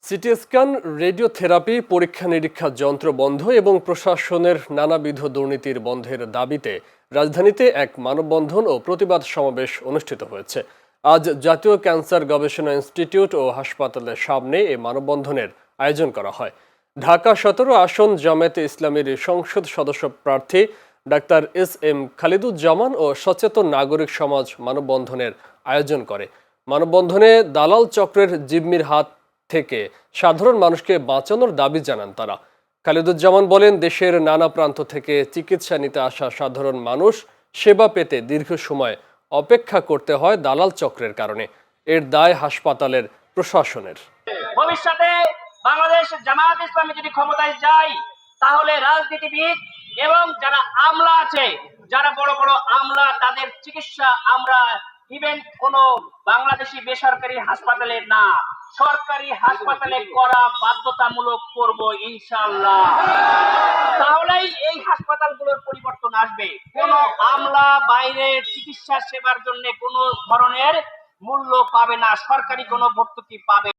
CT scan, radiotherapy, পরীক্ষা নিরীক্ষা যন্ত্র বন্ধ এবং প্রশাসনের নানাবিধ দুর্নীতির বন্ধের দাবিতে রাজধানীতে এক মানববন্ধন ও প্রতিবাদ সমাবেশ অনুষ্ঠিত হয়েছে। আজ জাতীয় ক্যান্সার গবেষণা ইনস্টিটিউট ও হাসপাতালের সামনে এই মানববন্ধনের আয়োজন করা হয়। ঢাকা ১৭ আসন জামায়াতে ইসলামীর সংসদ সদস্য প্রার্থী ডাক্তার এস.এম. খালিদুজ্জামান ও সচেতন নাগরিক সমাজ মানববন্ধনের আয়োজন করে। মানববন্ধনে দালাল চক্রের জিম্মির হাত থেকে সাধারণ মানুষকে বাঁচানোর দাবি জানান তারা। খালিদুজ্জামান বলেন, দেশের নানা প্রান্ত থেকে চিকিৎসা নিতে আসা সাধারণ মানুষ সেবা পেতে দীর্ঘ সময় অপেক্ষা করতে হয় দালাল চক্রের কারণে। এর দায় হাসপাতালের প্রশাসনের। ভবিষ্যতে বাংলাদেশ জামায়াত ইসলামী যদি ক্ষমতায় যায়, তাহলে রাজনীতিবিদ এবং যারা আমলা আছে, যারা বড় বড় আমলা, তাদের চিকিৎসা আমরা ইভেন কোন বাংলাদেশি বেসরকারি হাসপাতালে না, সরকারি হাসপাতালে করা বাধ্যতামূলক করব ইনশাআল্লাহ। তাহলেই এই হাসপাতালগুলোর পরিবর্তন আসবে। কোন আমলা বাইরে চিকিৎসা সেবার জন্য কোন ধরনের মূল্য পাবে না, সরকারি কোনো ভর্তুকি পাবে।